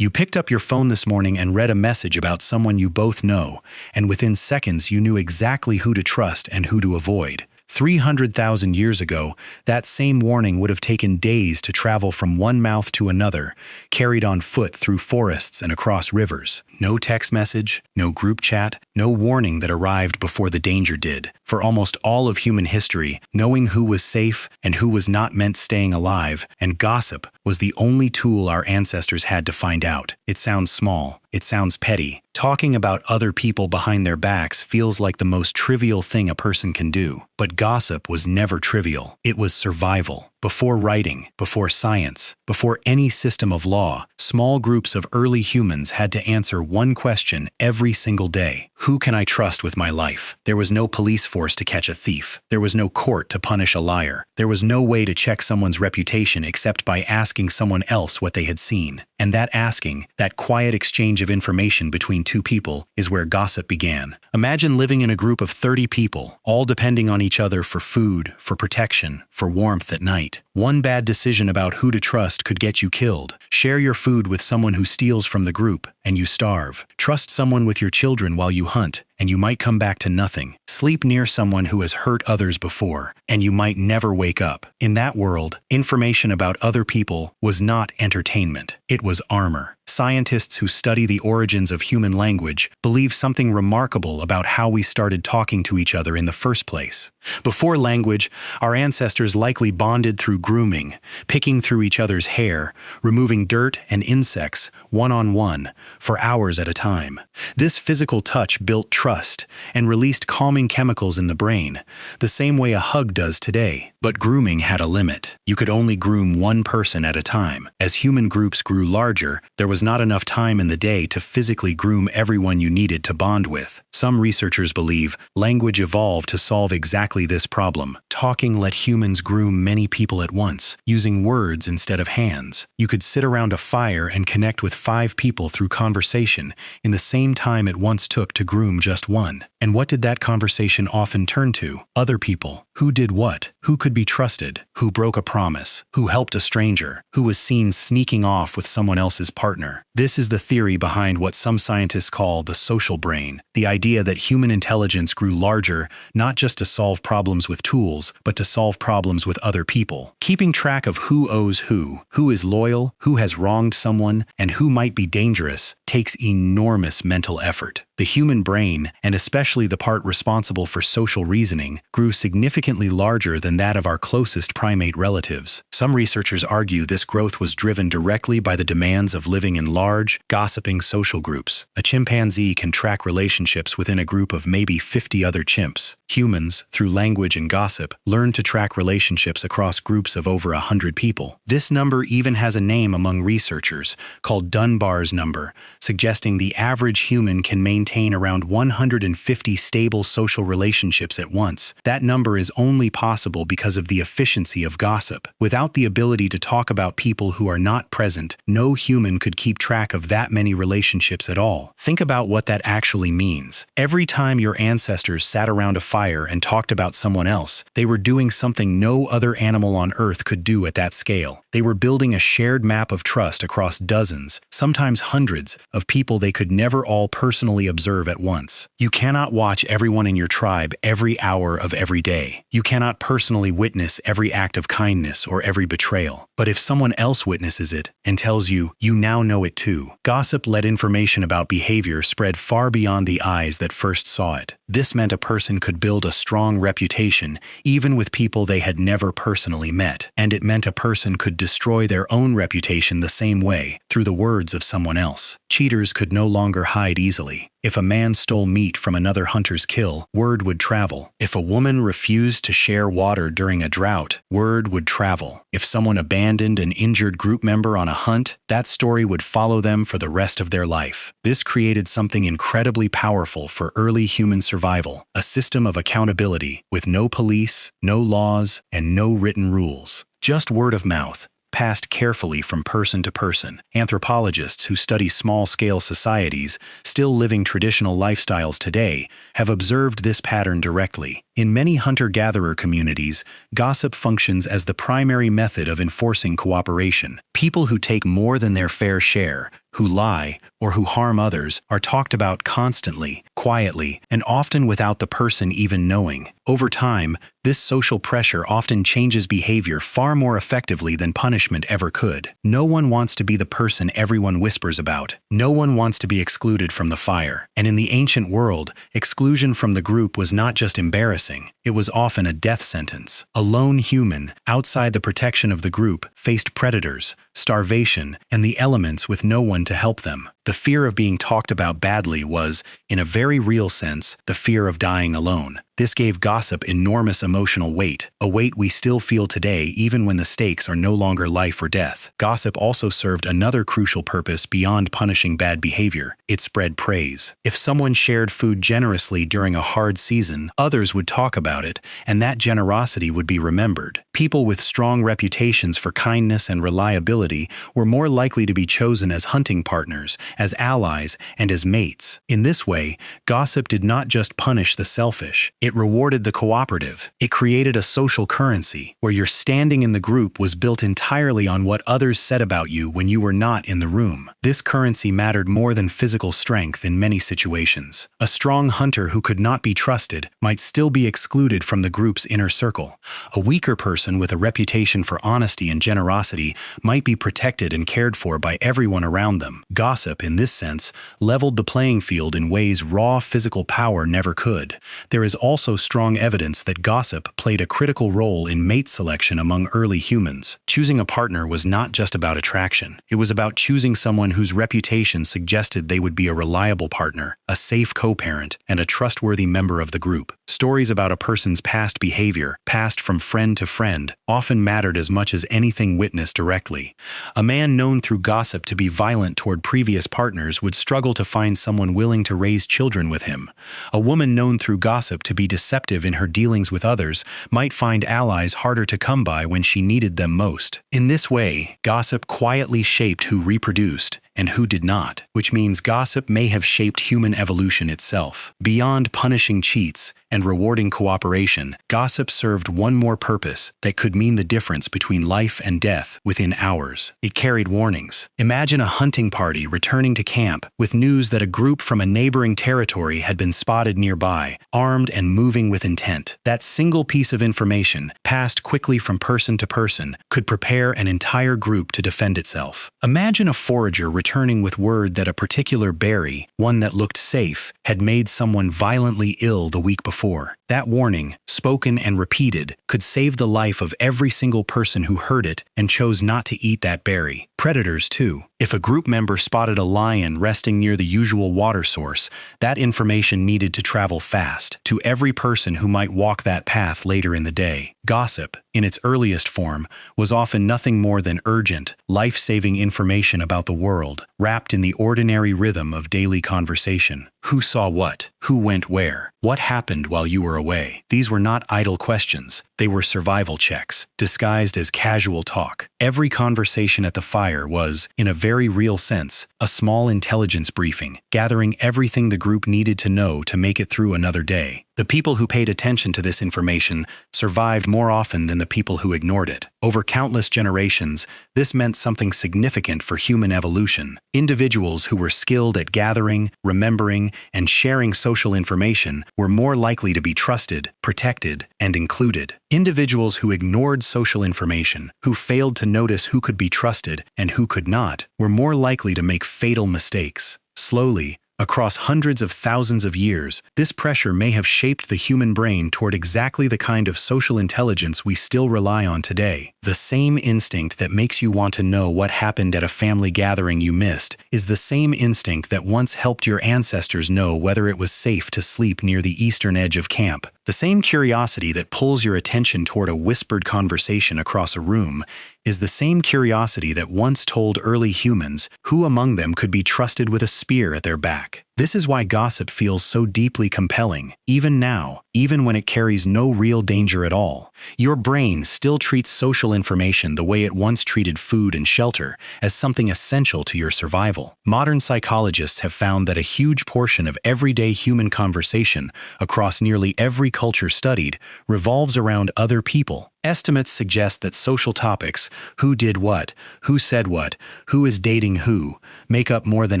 You picked up your phone this morning and read a message about someone you both know, and within seconds you knew exactly who to trust and who to avoid. 300,000 years ago, that same warning would have taken days to travel from one mouth to another, carried on foot through forests and across rivers. No text message, no group chat, no warning that arrived before the danger did. For almost all of human history, knowing who was safe and who was not meant staying alive, and gossip, was the only tool our ancestors had to find out. It sounds small. It sounds petty. Talking about other people behind their backs feels like the most trivial thing a person can do. But gossip was never trivial. It was survival. Before writing, before science, before any system of law, small groups of early humans had to answer one question every single day. Who can I trust with my life? There was no police force to catch a thief. There was no court to punish a liar. There was no way to check someone's reputation except by asking someone else what they had seen. And that asking, that quiet exchange of information between two people, is where gossip began. Imagine living in a group of 30 people, all depending on each other for food, for protection, for warmth at night. One bad decision about who to trust could get you killed. Share your food with someone who steals from the group, and you starve. Trust someone with your children while you hunt, and you might come back to nothing. Sleep near someone who has hurt others before, and you might never wake up. In that world, information about other people was not entertainment. It was armor. Scientists who study the origins of human language believe something remarkable about how we started talking to each other in the first place. Before language, our ancestors likely bonded through grooming, picking through each other's hair, removing dirt and insects one-on-one for hours at a time. This physical touch built trust and released calming chemicals in the brain, the same way a hug does today. But grooming had a limit. You could only groom one person at a time. As human groups grew larger, there was not enough time in the day to physically groom everyone you needed to bond with. Some researchers believe language evolved to solve exactly this problem. Talking let humans groom many people at once, using words instead of hands. You could sit around a fire and connect with 5 people through conversation in the same time it once took to groom just one. And what did that conversation often turn to? Other people. Who did what? Who could be trusted? Who broke a promise? Who helped a stranger? Who was seen sneaking off with someone else's partner? This is the theory behind what some scientists call the social brain, the idea that human intelligence grew larger not just to solve problems with tools, but to solve problems with other people. Keeping track of who owes who is loyal, who has wronged someone, and who might be dangerous takes enormous mental effort. The human brain, and especially the part responsible for social reasoning, grew significantly larger than that of our closest primate relatives. Some researchers argue this growth was driven directly by the demands of living in large, gossiping social groups. A chimpanzee can track relationships within a group of maybe 50 other chimps. Humans, through language and gossip, learn to track relationships across groups of over 100 people. This number even has a name among researchers, called Dunbar's number, suggesting the average human can maintain around 150 stable social relationships at once. That number is only possible because of the efficiency of gossip. Without the ability to talk about people who are not present, no human could keep track of that many relationships at all. Think about what that actually means. Every time your ancestors sat around a fire and talked about someone else, they were doing something no other animal on Earth could do at that scale. They were building a shared map of trust across dozens, sometimes hundreds, of people they could never all personally observe at once. You cannot watch everyone in your tribe every hour of every day. You cannot personally witness every act of kindness or every betrayal. But if someone else witnesses it and tells you, you now know it too. Gossip let information about behavior spread far beyond the eyes that first saw it. This meant a person could build a strong reputation even with people they had never personally met. And it meant a person could destroy their own reputation the same way, through the words of someone else. Cheaters could no longer hide easily. If a man stole meat from another hunter's kill, word would travel. If a woman refused to share water during a drought, word would travel. If someone abandoned an injured group member on a hunt, that story would follow them for the rest of their life. This created something incredibly powerful for early human survival, a system of accountability with no police, no laws, and no written rules. Just word of mouth. passed carefully from person to person. Anthropologists who study small-scale societies, still living traditional lifestyles today, have observed this pattern directly. In many hunter-gatherer communities, gossip functions as the primary method of enforcing cooperation. People who take more than their fair share, who lie, or who harm others are talked about constantly, quietly, and often without the person even knowing. Over time, this social pressure often changes behavior far more effectively than punishment ever could. No one wants to be the person everyone whispers about. No one wants to be excluded from the fire. And in the ancient world, exclusion from the group was not just embarrassing, it was often a death sentence. A lone human, outside the protection of the group, faced predators, starvation, and the elements with no one to help them. The fear of being talked about badly was, in a very real sense, the fear of dying alone. This gave gossip enormous emotional weight, a weight we still feel today even when the stakes are no longer life or death. Gossip also served another crucial purpose beyond punishing bad behavior. It spread praise. If someone shared food generously during a hard season, others would talk about it, and that generosity would be remembered. People with strong reputations for kindness and reliability were more likely to be chosen as hunting partners, as allies, and as mates. In this way, gossip did not just punish the selfish. It rewarded the cooperative. It created a social currency, where your standing in the group was built entirely on what others said about you when you were not in the room. This currency mattered more than physical strength in many situations. A strong hunter who could not be trusted might still be excluded from the group's inner circle. A weaker person with a reputation for honesty and generosity might be protected and cared for by everyone around them. Gossip, in this sense, leveled the playing field in ways raw physical power never could. There is also strong evidence that gossip played a critical role in mate selection among early humans. Choosing a partner was not just about attraction. It was about choosing someone whose reputation suggested they would be a reliable partner, a safe co-parent, and a trustworthy member of the group. Stories about a person's past behavior, passed from friend to friend, often mattered as much as anything witnessed directly. A man known through gossip to be violent toward previous partners would struggle to find someone willing to raise children with him. A woman known through gossip to be deceptive in her dealings with others might find allies harder to come by when she needed them most. In this way, gossip quietly shaped who reproduced and who did not, which means gossip may have shaped human evolution itself. Beyond punishing cheats and rewarding cooperation, gossip served one more purpose that could mean the difference between life and death within hours. It carried warnings. Imagine a hunting party returning to camp with news that a group from a neighboring territory had been spotted nearby, armed and moving with intent. That single piece of information, passed quickly from person to person, could prepare an entire group to defend itself. Imagine a forager returning with word that a particular berry, one that looked safe, had made someone violently ill the week before. That warning, spoken and repeated, could save the life of every single person who heard it and chose not to eat that berry. Predators, too. If a group member spotted a lion resting near the usual water source, that information needed to travel fast to every person who might walk that path later in the day. Gossip, in its earliest form, was often nothing more than urgent, life-saving information about the world, wrapped in the ordinary rhythm of daily conversation. Who saw what? Who went where? What happened while you were away? These were not idle questions. They were survival checks, disguised as casual talk. Every conversation at the fire was, in a very real sense, a small intelligence briefing, gathering everything the group needed to know to make it through another day. The people who paid attention to this information survived more often than the people who ignored it. Over countless generations, this meant something significant for human evolution. Individuals who were skilled at gathering, remembering, and sharing social information were more likely to be trusted, protected, and included. Individuals who ignored social information, who failed to notice who could be trusted and who could not, were more likely to make fatal mistakes. Slowly, across hundreds of thousands of years, this pressure may have shaped the human brain toward exactly the kind of social intelligence we still rely on today. The same instinct that makes you want to know what happened at a family gathering you missed is the same instinct that once helped your ancestors know whether it was safe to sleep near the eastern edge of camp. The same curiosity that pulls your attention toward a whispered conversation across a room is the same curiosity that once told early humans who among them could be trusted with a spear at their back. This is why gossip feels so deeply compelling, even now, even when it carries no real danger at all. Your brain still treats social information the way it once treated food and shelter, as something essential to your survival. Modern psychologists have found that a huge portion of everyday human conversation across nearly every culture studied revolves around other people. Estimates suggest that social topics, who did what, who said what, who is dating who, make up more than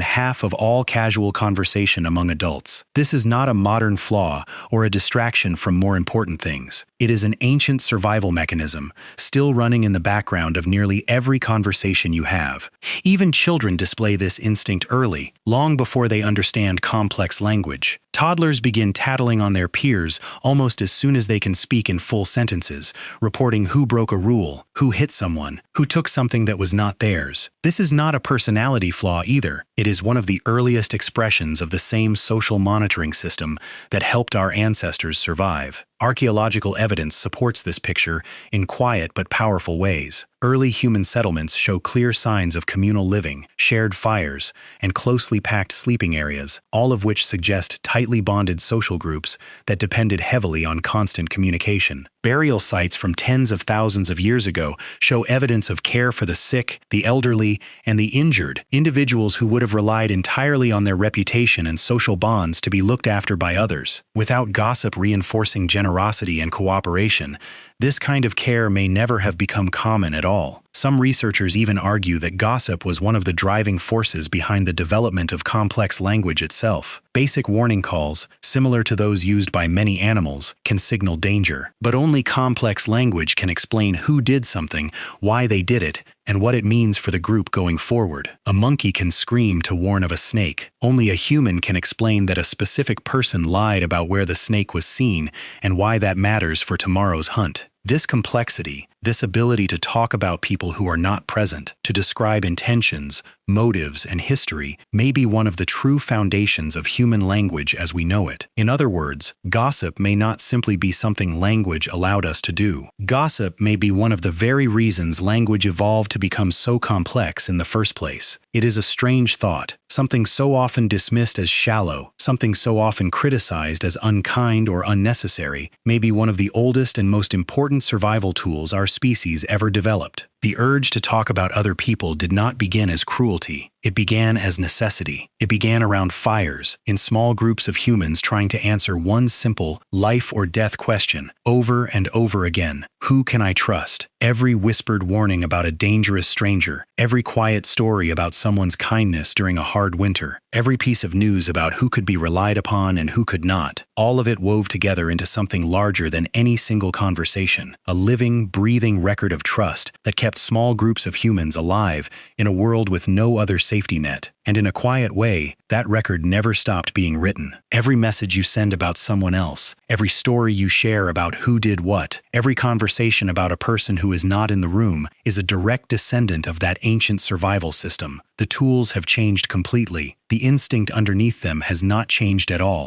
half of all casual conversation among adults. This is not a modern flaw or a distraction from more important things. It is an ancient survival mechanism, still running in the background of nearly every conversation you have. Even children display this instinct early, long before they understand complex language. Toddlers begin tattling on their peers almost as soon as they can speak in full sentences, reporting who broke a rule, who hit someone, who took something that was not theirs. This is not a personality flaw either. It is one of the earliest expressions of the same social monitoring system that helped our ancestors survive. Archaeological evidence supports this picture in quiet but powerful ways. Early human settlements show clear signs of communal living, shared fires, and closely packed sleeping areas, all of which suggest tightly bonded social groups that depended heavily on constant communication. Burial sites from tens of thousands of years ago show evidence of care for the sick, the elderly, and the injured, individuals who would have relied entirely on their reputation and social bonds to be looked after by others. Without gossip reinforcing generosity and cooperation, this kind of care may never have become common at all. Some researchers even argue that gossip was one of the driving forces behind the development of complex language itself. Basic warning calls, similar to those used by many animals, can signal danger. But only complex language can explain who did something, why they did it, and what it means for the group going forward. A monkey can scream to warn of a snake. Only a human can explain that a specific person lied about where the snake was seen and why that matters for tomorrow's hunt. This complexity, this ability to talk about people who are not present, to describe intentions, motives, and history, may be one of the true foundations of human language as we know it. In other words, gossip may not simply be something language allowed us to do. Gossip may be one of the very reasons language evolved to become so complex in the first place. It is a strange thought, something so often dismissed as shallow, something so often criticized as unkind or unnecessary, may be one of the oldest and most important survival tools our species ever developed. The urge to talk about other people did not begin as cruelty. It began as necessity. It began around fires, in small groups of humans trying to answer one simple life or death question over and over again. Who can I trust? Every whispered warning about a dangerous stranger, every quiet story about someone's kindness during a hard winter, every piece of news about who could be relied upon and who could not, all of it wove together into something larger than any single conversation, a living, breathing record of trust that kept small groups of humans alive in a world with no other safety net. And in a quiet way, that record never stopped being written. Every message you send about someone else, every story you share about who did what, every conversation about a person who is not in the room is a direct descendant of that ancient survival system. The tools have changed completely. The instinct underneath them has not changed at all.